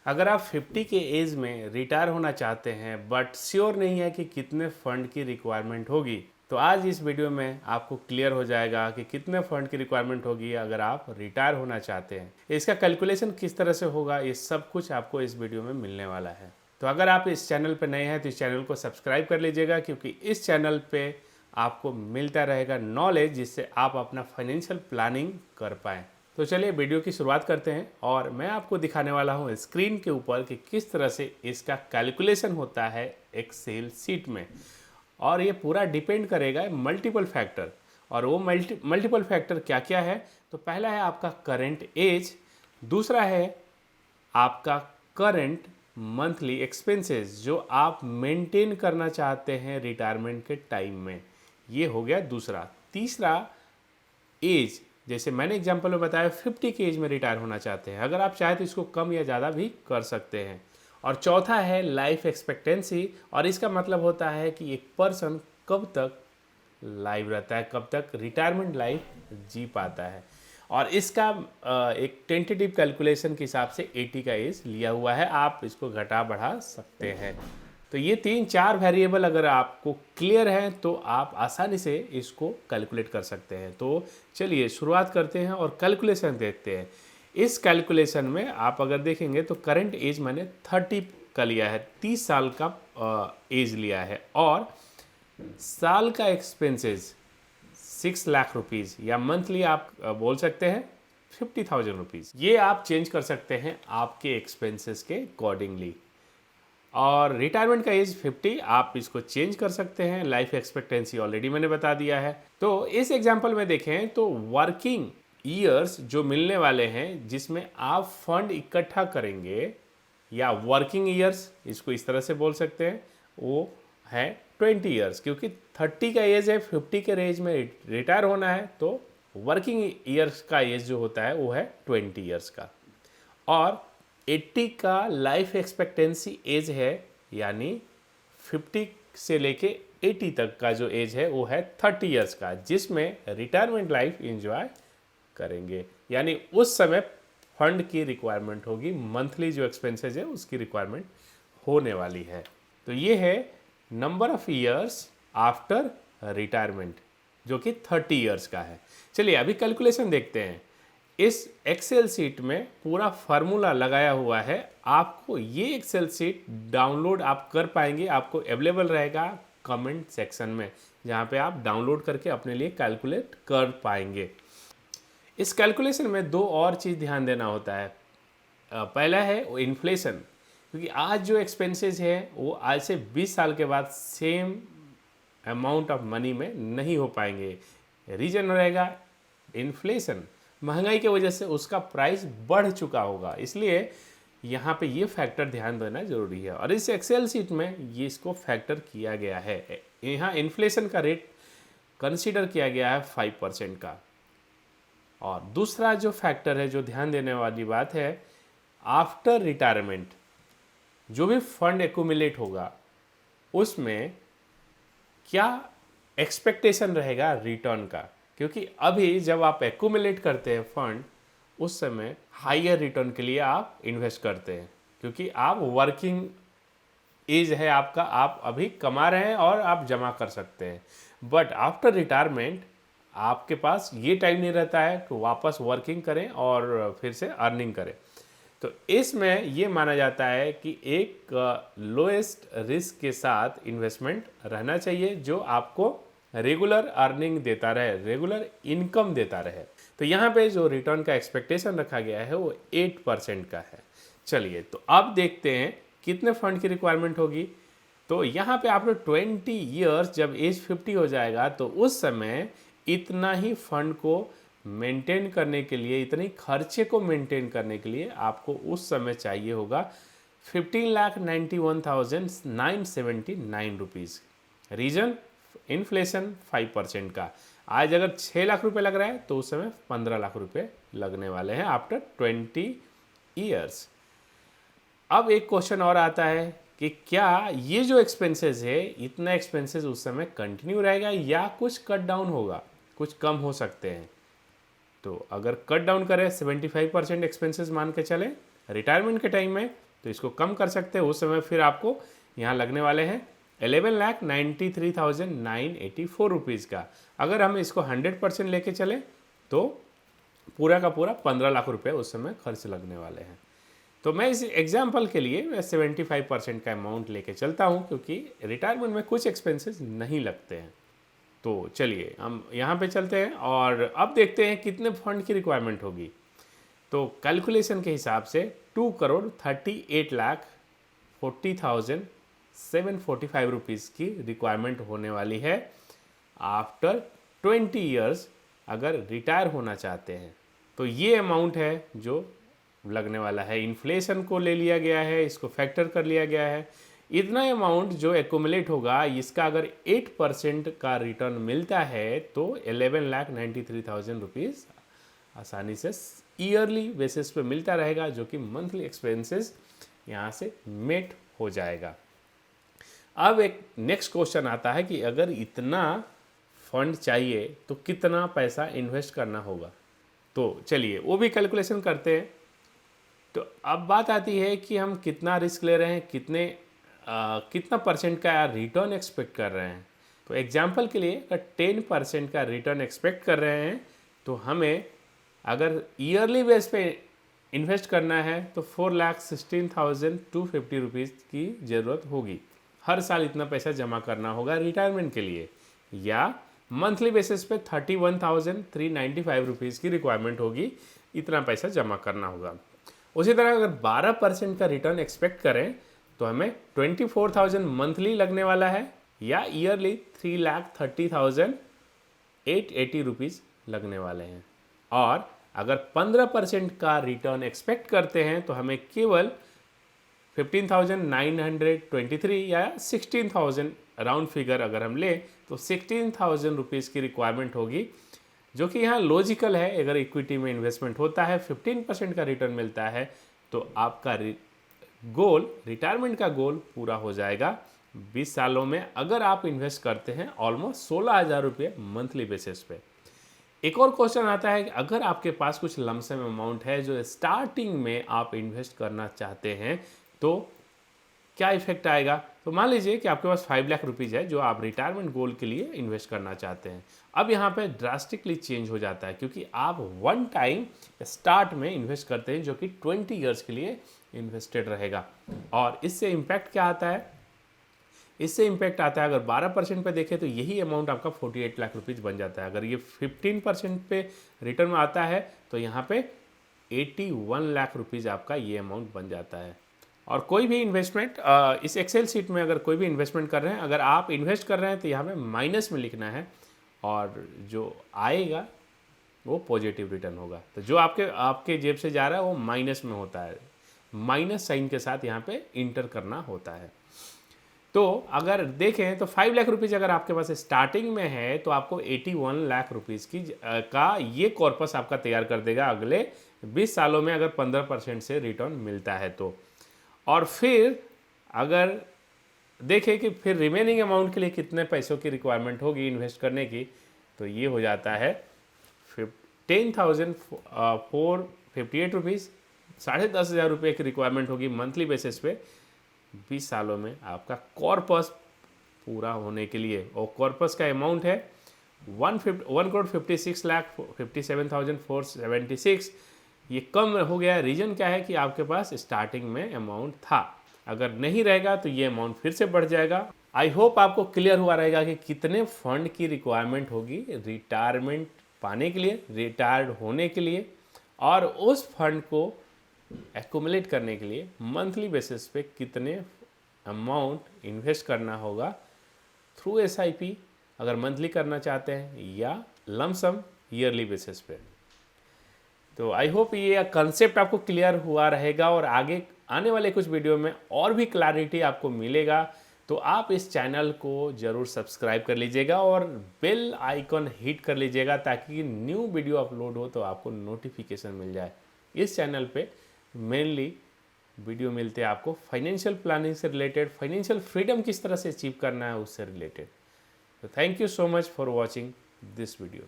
अगर आप 50 के एज में रिटायर होना चाहते हैं बट श्योर नहीं है कि कितने फंड की रिक्वायरमेंट होगी, तो आज इस वीडियो में आपको क्लियर हो जाएगा कि कितने फंड की रिक्वायरमेंट होगी अगर आप रिटायर होना चाहते हैं। इसका कैलकुलेशन किस तरह से होगा, ये सब कुछ आपको इस वीडियो में मिलने वाला है। तो अगर आप इस चैनल पर नए हैं तो इस चैनल को सब्सक्राइब कर लीजिएगा, क्योंकि इस चैनल पे आपको मिलता रहेगा नॉलेज जिससे आप अपना फाइनेंशियल प्लानिंग कर पाएँ। तो चलिए वीडियो की शुरुआत करते हैं और मैं आपको दिखाने वाला हूँ स्क्रीन के ऊपर कि किस तरह से इसका कैलकुलेशन होता है एक्सेल सीट में। और ये पूरा डिपेंड करेगा मल्टीपल फैक्टर, और वो मल्टीपल फैक्टर क्या क्या है। तो पहला है आपका करंट एज, दूसरा है आपका करंट मंथली एक्सपेंसेस जो आप मेंटेन करना चाहते हैं रिटायरमेंट के टाइम में, ये हो गया दूसरा। तीसरा एज, जैसे मैंने एग्जांपल में बताया 50 की एज में रिटायर होना चाहते हैं, अगर आप चाहें तो इसको कम या ज़्यादा भी कर सकते हैं। और चौथा है लाइफ एक्सपेक्टेंसी, और इसका मतलब होता है कि एक पर्सन कब तक लाइव रहता है, कब तक रिटायरमेंट लाइफ जी पाता है। और इसका एक टेंटेटिव कैलकुलेशन के हिसाब से 80 का एज लिया हुआ है, आप इसको घटा बढ़ा सकते हैं। तो ये 3-4 वेरिएबल अगर आपको क्लियर है तो आप आसानी से इसको कैलकुलेट कर सकते हैं। तो चलिए शुरुआत करते हैं और कैलकुलेशन देखते हैं। इस कैलकुलेशन में आप अगर देखेंगे तो करंट एज मैंने 30 का लिया है, 30 साल का एज लिया है, और साल का एक्सपेंसेस 6 लाख रुपीज़, या मंथली आप बोल सकते हैं 50,000 रुपीज़। ये आप चेंज कर सकते हैं आपके एक्सपेंसेस के अकॉर्डिंगली। और रिटायरमेंट का एज 50, आप इसको चेंज कर सकते हैं। लाइफ एक्सपेक्टेंसी ऑलरेडी मैंने बता दिया है। तो इस एग्जांपल में देखें तो वर्किंग ईयर्स जो मिलने वाले हैं जिसमें आप फंड इकट्ठा करेंगे, या वर्किंग ईयर्स इसको इस तरह से बोल सकते हैं, वो है 20 ईयर्स, क्योंकि 30 का एज है, 50 के एज में रिटायर होना है, तो वर्किंग ईयर्स का एज जो होता है वो है 20 ईयर्स का। और 80 का लाइफ एक्सपेक्टेंसी एज है, यानी 50 से लेके 80 तक का जो एज है वो है 30 ईयर्स का, जिसमें रिटायरमेंट लाइफ एंजॉय करेंगे। यानी उस समय फंड की रिक्वायरमेंट होगी, मंथली जो एक्सपेंसेस है उसकी रिक्वायरमेंट होने वाली है। तो ये है number of years after retirement, जो कि 30 ईयर्स का है। चलिए अभी कैलकुलेशन देखते हैं। इस एक्सेल सीट में पूरा फार्मूला लगाया हुआ है, आपको ये एक्सेल सीट डाउनलोड आप कर पाएंगे, आपको अवेलेबल रहेगा कमेंट सेक्शन में, जहाँ पे आप डाउनलोड करके अपने लिए कैलकुलेट कर पाएंगे। इस कैलकुलेशन में दो और चीज़ ध्यान देना होता है। पहला है इन्फ्लेशन, क्योंकि आज जो एक्सपेंसेस है वो आज से 20 साल के बाद सेम अमाउंट ऑफ मनी में नहीं हो पाएंगे। रीजन रहेगा इन्फ्लेशन, महंगाई की वजह से उसका प्राइस बढ़ चुका होगा, इसलिए यहाँ पे ये फैक्टर ध्यान देना जरूरी है। और इस एक्सेल सीट में ये इसको फैक्टर किया गया है। यहाँ इन्फ्लेशन का रेट कंसीडर किया गया है 5% का। और दूसरा जो फैक्टर है जो ध्यान देने वाली बात है, आफ्टर रिटायरमेंट जो भी फंड एक्यूमुलेट होगा उसमें क्या एक्सपेक्टेशन रहेगा रिटर्न का, क्योंकि अभी जब आप एक्यूमुलेट करते हैं फंड उस समय हायर रिटर्न के लिए आप इन्वेस्ट करते हैं, क्योंकि आप वर्किंग एज है आपका, आप अभी कमा रहे हैं और आप जमा कर सकते हैं। बट आफ्टर रिटायरमेंट आपके पास ये टाइम नहीं रहता है कि वापस वर्किंग करें और फिर से अर्निंग करें। तो इसमें ये माना जाता है कि एक लोएस्ट रिस्क के साथ इन्वेस्टमेंट रहना चाहिए जो आपको रेगुलर अर्निंग देता रहे, रेगुलर इनकम देता रहे। तो यहाँ पे जो रिटर्न का एक्सपेक्टेशन रखा गया है वो 8% का है। चलिए तो अब देखते हैं कितने फंड की रिक्वायरमेंट होगी। तो यहाँ पे आपने 20 ईयर्स, जब एज 50 हो जाएगा तो उस समय इतना ही फंड को मेंटेन करने के लिए, इतने खर्चे को मेंटेन करने के लिए आपको उस समय चाहिए होगा 15,91,979 रुपीज़। रीजन इन्फ्लेशन 5% का। आज अगर 6 लाख रुपए लग रहा है तो उस समय 15 लाख रुपए लगने वाले हैं आफ्टर 20 ईयर्स। अब एक क्वेश्चन और आता है कि क्या ये जो एक्सपेंसेस है, इतना एक्सपेंसेस उस समय कंटिन्यू रहेगा या कुछ कट डाउन होगा, कुछ कम हो सकते हैं। तो अगर कट डाउन करें 75% एक्सपेंसेस मान के चलें रिटायरमेंट के टाइम में, तो इसको कम कर सकते हैं। उस समय फिर आपको यहाँ लगने वाले हैं 11,93,984 रुपीज़ का। अगर हम इसको 100% लेके चले तो पूरा का पूरा 15 लाख रुपए उस समय खर्च लगने वाले हैं। तो मैं इस एग्जाम्पल के लिए मैं 75% का अमाउंट लेके चलता हूँ, क्योंकि रिटायरमेंट में कुछ एक्सपेंसेस नहीं लगते हैं। तो चलिए हम यहाँ पे चलते हैं और अब देखते हैं कितने फंड की रिक्वायरमेंट होगी। तो कैलकुलेशन के हिसाब से 2,38,40,745 रुपीज़ की रिक्वायरमेंट होने वाली है आफ्टर 20 ईयर्स, अगर रिटायर होना चाहते हैं। तो ये अमाउंट है जो लगने वाला है। इन्फ्लेशन को ले लिया गया है, इसको फैक्टर कर लिया गया है। इतना अमाउंट जो एक्यूमुलेट होगा, इसका अगर 8% का रिटर्न मिलता है तो 11,93,000 रुपीज़ आसानी से ईयरली बेसिस पे मिलता रहेगा, जो कि मंथली एक्सपेंसेस यहाँ से मेट हो जाएगा। अब एक नेक्स्ट क्वेश्चन आता है कि अगर इतना फंड चाहिए तो कितना पैसा इन्वेस्ट करना होगा। तो चलिए वो भी कैलकुलेशन करते हैं। तो अब बात आती है कि हम कितना रिस्क ले रहे हैं, कितना परसेंट का रिटर्न एक्सपेक्ट कर रहे हैं। तो एग्जाम्पल के लिए अगर 10% का रिटर्न एक्सपेक्ट कर रहे हैं तो हमें अगर ईयरली बेस पे इन्वेस्ट करना है तो 4,16,250 रुपीज़ की ज़रूरत होगी। हर साल इतना पैसा जमा करना होगा रिटायरमेंट के लिए, या मंथली बेसिस पे 31,395 रुपीज़ की रिक्वायरमेंट होगी, इतना पैसा जमा करना होगा। उसी तरह अगर 12% का रिटर्न एक्सपेक्ट करें तो हमें 24,000 मंथली लगने वाला है, या ईयरली 3,30,880 रुपीज़ लगने वाले हैं। और अगर 15% का रिटर्न एक्सपेक्ट करते हैं तो हमें केवल 15,923 या 16,000 राउंड फिगर अगर हम लें तो 16,000 रुपीज़ की रिक्वायरमेंट होगी, जो कि यहाँ लॉजिकल है। अगर इक्विटी में इन्वेस्टमेंट होता है, 15% का रिटर्न मिलता है, तो आपका गोल, रिटायरमेंट का गोल पूरा हो जाएगा 20 सालों में, अगर आप इन्वेस्ट करते हैं ऑलमोस्ट 16,000 रुपये मंथली बेसिस पे। एक और क्वेश्चन आता है कि अगर आपके पास कुछ लमसम अमाउंट है जो स्टार्टिंग में आप इन्वेस्ट करना चाहते हैं तो क्या इफेक्ट आएगा। तो मान लीजिए कि आपके पास 5 लाख रुपीज़ है जो आप रिटायरमेंट गोल के लिए इन्वेस्ट करना चाहते हैं। अब यहाँ पे ड्रास्टिकली चेंज हो जाता है, क्योंकि आप वन टाइम स्टार्ट में इन्वेस्ट करते हैं जो कि 20 ईयर्स के लिए इन्वेस्टेड रहेगा। और इससे इम्पैक्ट क्या आता है, इससे इम्पैक्ट आता है अगर 12% पे देखें तो यही अमाउंट आपका 48 लाख रुपीज़ बन जाता है। अगर ये 15% पे रिटर्न में आता है तो यहाँ पे 81 लाख रुपीज़ आपका ये अमाउंट बन जाता है। और कोई भी इन्वेस्टमेंट इस एक्सेल शीट में अगर कोई भी इन्वेस्टमेंट कर रहे हैं, अगर आप इन्वेस्ट कर रहे हैं तो यहाँ पे माइनस में लिखना है, और जो आएगा वो पॉजिटिव रिटर्न होगा। तो जो आपके जेब से जा रहा है वो माइनस में होता है, माइनस साइन के साथ यहाँ पे इंटर करना होता है। तो अगर देखें तो 5 लाख रुपीज़ अगर आपके पास स्टार्टिंग में है तो आपको 81 लाख रुपीज़ का ये कॉर्पस आपका तैयार कर देगा अगले 20 सालों में, अगर 15% से रिटर्न मिलता है तो। और फिर अगर देखें कि फिर रिमेनिंग अमाउंट के लिए कितने पैसों की रिक्वायरमेंट होगी इन्वेस्ट करने की, तो ये हो जाता है 10,458 रुपीज़, 10,500 रुपये की रिक्वायरमेंट होगी मंथली बेसिस पे 20 सालों में आपका कॉर्पस पूरा होने के लिए। और कॉर्पस का अमाउंट है 1,56,57,476। ये कम हो गया है। रीज़न क्या है कि आपके पास स्टार्टिंग में अमाउंट था, अगर नहीं रहेगा तो ये अमाउंट फिर से बढ़ जाएगा। आई होप आपको क्लियर हुआ रहेगा कि कितने फंड की रिक्वायरमेंट होगी रिटायरमेंट पाने के लिए, रिटायर्ड होने के लिए, और उस फंड को एक्यूमुलेट करने के लिए मंथली बेसिस पे कितने अमाउंट इन्वेस्ट करना होगा थ्रू एसआईपी अगर मंथली करना चाहते हैं, या लमसम ईयरली बेसिस पे। तो आई होप ये कंसेप्ट आपको क्लियर हुआ रहेगा, और आगे आने वाले कुछ वीडियो में और भी क्लैरिटी आपको मिलेगा। तो आप इस चैनल को ज़रूर सब्सक्राइब कर लीजिएगा और बेल आइकन हिट कर लीजिएगा, ताकि न्यू वीडियो अपलोड हो तो आपको नोटिफिकेशन मिल जाए। इस चैनल पे मेनली वीडियो मिलते हैं आपको फाइनेंशियल प्लानिंग से रिलेटेड, फाइनेंशियल फ्रीडम किस तरह से अचीव करना है उससे रिलेटेड। तो thank you so much for watching this video.